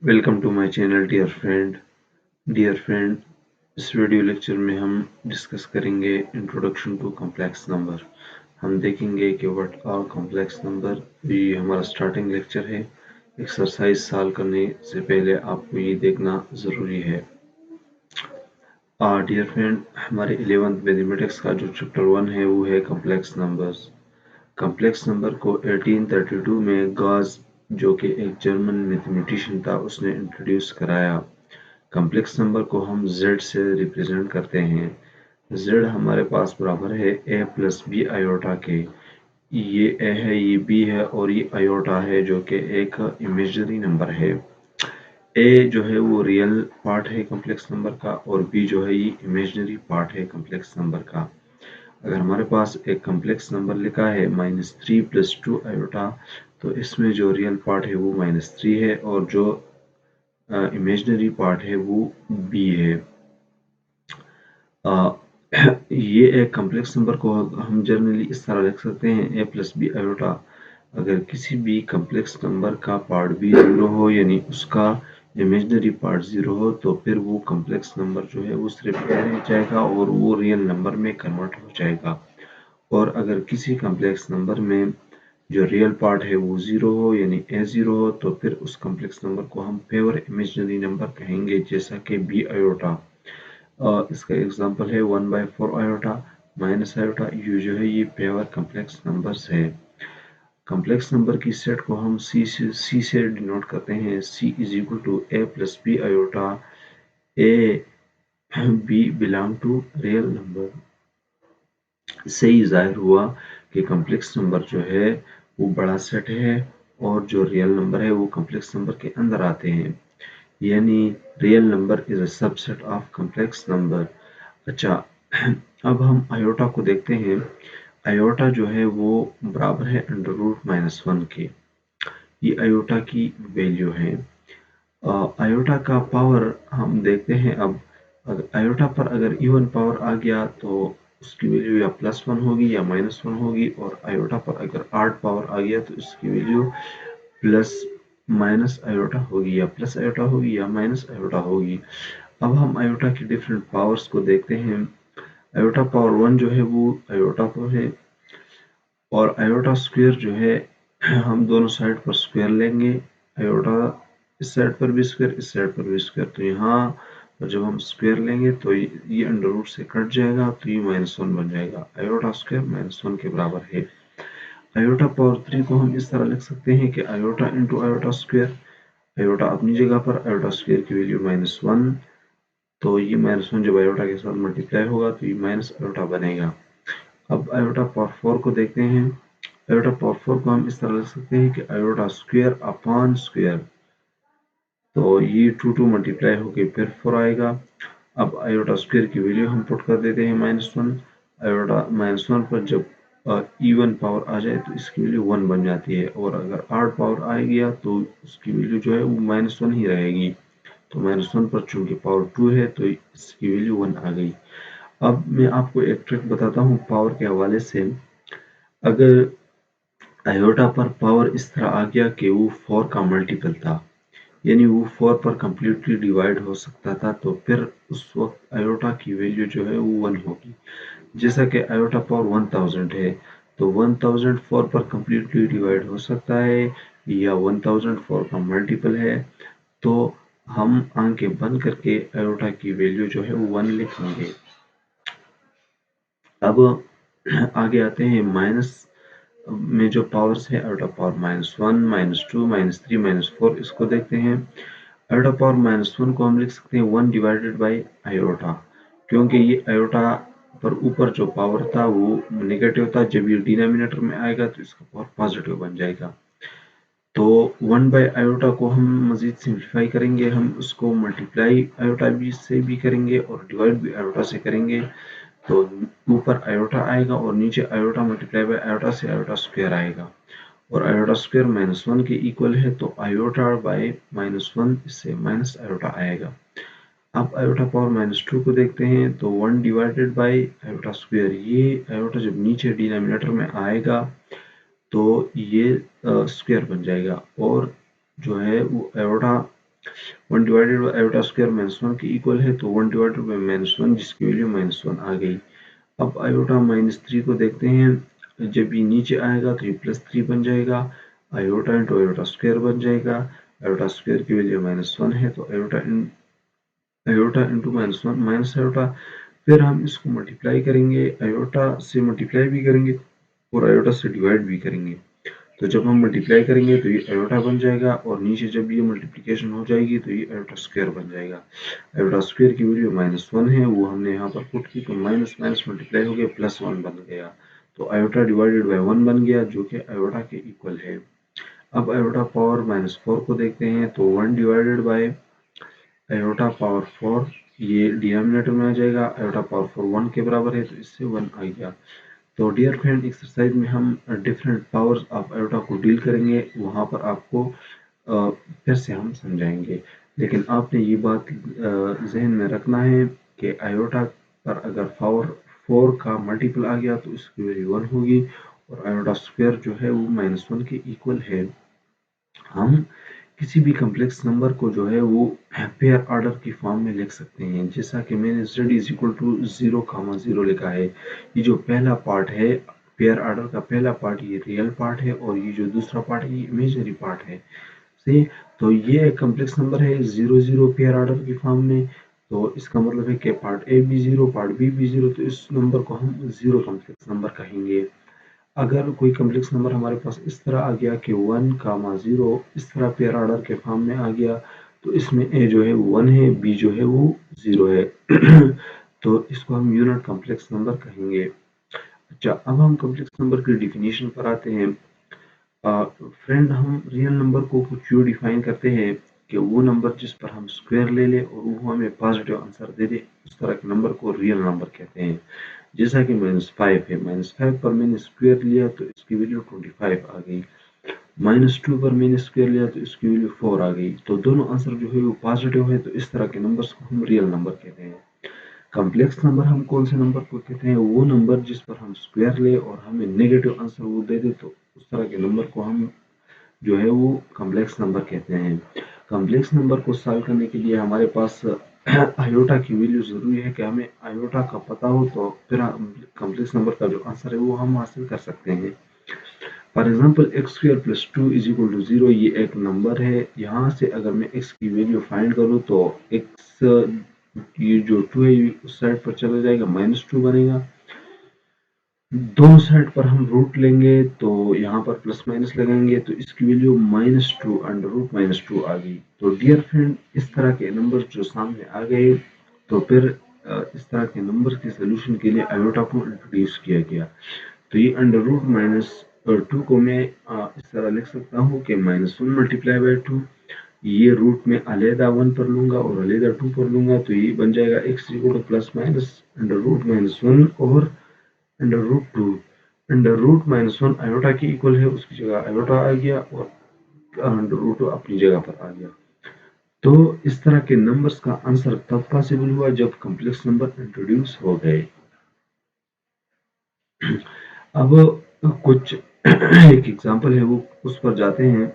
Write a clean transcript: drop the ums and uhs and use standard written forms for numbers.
Welcome to my channel dear friend. इस video lecture में हम डिस्कस करेंगे इंट्रोडक्शन टू कॉम्प्लेक्स नंबर। हम देखेंगे कि व्हाट आर कॉम्प्लेक्स नंबर। ये हमारा स्टार्टिंग लेक्चर है। एक्सरसाइज सॉल्व करने से पहले आपको ये देखना ज़रूरी है। डियर फ्रेंड, हमारे 11th मैथमेटिक्स का जो चैप्टर 1 है वो है कॉम्प्लेक्स नंबर्स। कॉम्प्लेक्स नंबर को 1832 में गॉस, जो कि एक जर्मन मैथमेटिशियन था, उसने इंट्रोड्यूस कराया। कॉम्प्लेक्स नंबर को हम z से रिप्रेजेंट करते हैं। z हमारे पास बराबर है a प्लस बी आयोटा के। ये a है, ये b है और ये आयोटा है जो कि एक इमेजिनरी नंबर है। a जो है वो रियल पार्ट है कॉम्प्लेक्स नंबर का और b जो है ये इमेजिनरी पार्ट है कॉम्प्लेक्स नंबर का। अगर हमारे पास एक कॉम्प्लेक्स नंबर लिखा है -3 + 2 आयोटा, तो इसमें जो रियल पार्ट है वो -3 है और जो इमेजिनरी पार्ट है वो b है। ये एक कॉम्प्लेक्स नंबर को हम जनरली इस तरह लिख सकते हैं a प्लस बी आयोटा। अगर किसी भी कॉम्प्लेक्स नंबर का पार्ट भी 0 हो, यानी उसका इमेजिनरी पार्ट 0 हो, तो फिर वो कॉम्प्लेक्स नंबर जो है वो सिर्फ रह जाएगा और वो रियल नंबर में कन्वर्ट हो जाएगा। और अगर किसी कॉम्प्लेक्स नंबर में जो रियल पार्ट है वो 0 हो, यानी a0 हो, तो फिर उस कॉम्प्लेक्स नंबर को हम प्योर इमेजिनरी नंबर कहेंगे, जैसा कि b आयोटा। इसका एग्जांपल है 1/4 आयोटा माइनस आयोटा। ये जो है ये प्योर कॉम्प्लेक्स नंबर्स है। कॉम्प्लेक्स नंबर की सेट को हम सी से डिनोट करते हैं। c is equal to a plus B iota. a b belong to real number. इससे ही जाहिर हुआ कि कॉम्प्लेक्स नंबर जो है वो बड़ा सेट है और जो रियल नंबर है वो कॉम्प्लेक्स नंबर के अंदर आते हैं, यानी real number is a subset of complex number. अच्छा, अब हम आयोटा को देखते हैं। आयोटा जो है वो बराबर है √-1 के। ये आयोटा की वैल्यू है। आयोटा का पावर हम देखते हैं। अब अगर आयोटा पर अगर इवन पावर आ गया तो उसकी वैल्यू या +1 होगी या -1 होगी, और आयोटा पर अगर ऑड पावर आ गया तो इसकी वैल्यू प्लस माइनस आयोटा होगी, या प्लस आयोटा होगी या माइनस आयोटा होगी। अब हम आयोटा की डिफरेंट पावर्स को देखते हैं। आयोटा पावर 1 जो है वो आयोटा पर है, और आयोटा स्क्वायर जो है हम दोनों साइड पर स्क्वायर लेंगे। आयोटा इस साइड पर भी स्क्वायर, इस साइड पर भी स्क्वायर, तो यहाँ पर जब हम स्क्वायर लेंगे तो ये अंडर रूट से कट जाएगा, तो ये -1 बन जाएगा। आयोटा स्क्वायर -1 के बराबर है। आयोटा पावर 3 को हम इस तरह लिख सकते हैं कि iota into iota square. Iota अपनी जगह पर, आयोटा स्क्वायर की वैल्यू -1, तो ये -1 जब आयोटा के साथ मल्टीप्लाई होगा तो ये माइनस आयोटा बनेगा। अब आयोटा पावर 4 को देखते हैं। आयोटा पावर 4 को हम इस तरह लिख सकते हैं कि आयोटा स्क्वायर अपॉन स्क्वायर, तो ये 2 मल्टीप्लाई होके फिर 4 आएगा। अब आयोटा स्क्वायर की वैल्यू हम पुट कर देते हैं -1। आयोटा -1 पर जब इवन पावर आ जाए तो इसकी वैल्यू 1 बन जाती है, और अगर ऑड पावर आ गया तो उसकी वैल्यू जो है वो -1 ही रहेगी। तो -1 पर चूंकि पावर 2 है तो इसकी वैल्यू 1 आ गई। अब मैं आपको एक ट्रिक बताता हूँ पावर के हवाले से। अगर आयोटा पर पावर इस तरह आ गया कि वो 4 का मल्टीपल था, यानी वो 4 पर कम्प्लीटली डिवाइड हो सकता था, तो फिर उस वक्त आयोटा की वैल्यू जो है वो 1 होगी। जैसा कि आयोटा पावर 1000 है, तो 1000 4 पर कम्प्लीटली डिवाइड हो सकता है या 1000 4 का मल्टीपल है, तो हम आंखें बंद करके आयोटा की वैल्यू जो है वो 1 लिखेंगे। अब आगे आते हैं माइनस में जो पावर्स है। आयोटा पावर -1, -2, -3, -4, इसको देखते हैं। आयोटा पावर -1 को हम लिख सकते हैं 1 डिवाइडेड बाई आयोटा, क्योंकि ये आयोटा पर ऊपर जो पावर था वो नेगेटिव था। जब ये डिनोमिनेटर में आएगा तो इसका पावर पॉजिटिव बन जाएगा। तो 1 बाई आयोटा को हम मजीद सिंप्लीफाई करेंगे। हम उसको मल्टीप्लाई आयोटा भी से भी करेंगे और डिवाइड भी आयोटा से करेंगे, तो ऊपर आयोटा आएगा और नीचे आयोटा मल्टीप्लाई बाय आयोटा से आयोटा स्क्वायर आएगा, और आयोटा स्क्वायर -1 के इक्वल है, तो आयोटा बाय -1 इससे माइनस आयोटा आएगा। अब आयोटा पावर -2 को देखते हैं, तो 1 डिवाइडेड बाय आयोटा स्क्वायर, ये आयोटा जब नीचे डिनोमिनेटर में आएगा तो ये स्क्वायर बन जाएगा, और जो है वो iota 1 divided by iota square -1 के इक्वल है, तो 1 डिवाइडेड बाई -1 जिसकी वैल्यू -1 आ गई। अब आयोटा -3 को देखते हैं, जब ये नीचे आएगा तो ये +3 बन जाएगा, आयोटा इंटू आयोटा स्क्वायर बन जाएगा, आयोटा स्क्वायर की वैल्यू -1 है, तो आयोटा इंटू -1 माइनस आयोटा, फिर हम इसको मल्टीप्लाई करेंगे, आयोटा से मल्टीप्लाई भी करेंगे और आयोटा से डिवाइड भी करेंगे। तो जब हम मल्टीप्लाई करेंगे तो ये आयोटा बन जाएगा और नीचे जब ये मल्टीप्लिकेशन हो जाएगी तो ये आयोटा स्क्वायर बन जाएगा। आयोटा स्क्वायर की वैल्यू -1 है, वो हमने यहाँ पर पुट की, तो माइनस माइनस मल्टीप्लाई हो गया, +1 बन गया, तो आयोटा डिवाइडेड बाई 1 बन गया, जो कि आयोटा के इक्वल है। अब आयोटा पावर -4 को देखते हैं, तो 1 डिवाइडेड बाई आयोटा पावर 4 ये डिनोमिनेटर में आ जाएगा, आयोटा पावर 4 1 के बराबर है, तो इससे 1 आ गया। तो डियर फ्रेंड, एक्सरसाइज में हम डिफरेंट पावर्स ऑफ आयोटा को डील करेंगे, वहाँ पर आपको फिर से हम समझाएंगे, लेकिन आपने ये बात जहन में रखना है कि आयोटा पर अगर पावर 4 का मल्टीपल आ गया तो इसकी वैल्यू 1 होगी और आयोटा स्क्वायर जो है वो -1 के इक्वल है। हम किसी भी कॉम्प्लेक्स नंबर को जो है वो पेयर ऑर्डर की फॉर्म में लिख सकते हैं, जैसा कि मैंने z = 0, 0 लिखा है। ये जो पहला पार्ट है पेयर ऑर्डर का, पहला पार्ट ये रियल पार्ट है और ये जो दूसरा पार्ट है ये इमेजिनरी पार्ट है। सही, तो ये एक कॉम्प्लेक्स नंबर है 0, 0 पेयर ऑर्डर की फॉर्म में, तो इसका मतलब है कि पार्ट ए भी 0, पार्ट बी भी 0, तो इस नंबर को हम 0 कॉम्प्लेक्स नंबर कहेंगे। अगर कोई कॉम्प्लेक्स नंबर हमारे पास इस तरह आ गया कि 1, 0 इस तरह पेयर ऑर्डर के फॉर्म में आ गया, तो इसमें ए जो है 1 है, बी जो है वो 0 है तो इसको हम यूनिट कॉम्प्लेक्स नंबर कहेंगे। अच्छा, अब हम कॉम्प्लेक्स नंबर की डिफिनीशन पर आते हैं। फ्रेंड, हम रियल नंबर को कुछ यूँ डिफाइन करते हैं कि वो नंबर जिस पर हम स्क्वायर ले लें और वो हमें पॉजिटिव आंसर दे दे, उस तरह के नंबर को रियल नंबर कहते हैं। जैसा कि -5 है, -5 पर मैंने स्क्वायर लिया तो इसकी वैल्यू 25 आ गई, -2 पर मैंने स्क्वायर लिया तो इसकी वैल्यू 4 आ गई, तो दोनों आंसर जो है वो पॉजिटिव है, तो इस तरह के नंबर्स को हम रियल नंबर कहते हैं। कॉम्प्लेक्स नंबर हम कौन से नंबर को कहते हैं? वो नंबर जिस पर हम स्क्वायर ले और हमें नेगेटिव आंसर वो दे दे, तो उस तरह के नंबर को हम जो है वो कॉम्प्लेक्स नंबर कहते हैं। कॉम्प्लेक्स नंबर को सॉल्व करने के लिए हमारे पास आयोटा की वैल्यू ज़रूरी है कि हमें आयोटा का पता हो, तो फिर हम कॉम्प्लेक्स नंबर का जो आंसर है वो हम हासिल कर सकते हैं। फॉर एग्जाम्पल x² + 2 = 0, ये एक नंबर है। यहाँ से अगर मैं x की वैल्यू फाइंड करूँ तो x ये जो 2 है उस साइड पर चला जाएगा, -2 बनेगा। दोनों साइड पर हम रूट लेंगे तो यहाँ पर प्लस माइनस लगाएंगे तो इसकी वैल्यू -2 √-2 आ गई। तो डियर फ्रेंड, इस तरह के नंबर जो सामने आ गए, तो फिर इस तरह के नंबर के सोल्यूशन के लिए आयोटा को इंट्रोड्यूस किया गया। तो ये √-2 को मैं इस तरह लिख सकता हूँ कि -1 × 2, ये रूट में अलहदा 1 पर लूंगा और अलहदा 2 पर लूंगा, तो ये बन जाएगा x = ±1 और √2। √-1 आयोटा के इक्वल है, उसकी जगह आयोटा आ गया और √2 अपनी जगह पर आ गया। तो इस तरह के नंबर्स का आंसर तब पॉसिबल हुआ जब कॉम्प्लेक्स नंबर इंट्रोड्यूस हो गए। अब कुछ एक एग्जांपल है वो उस पर जाते हैं।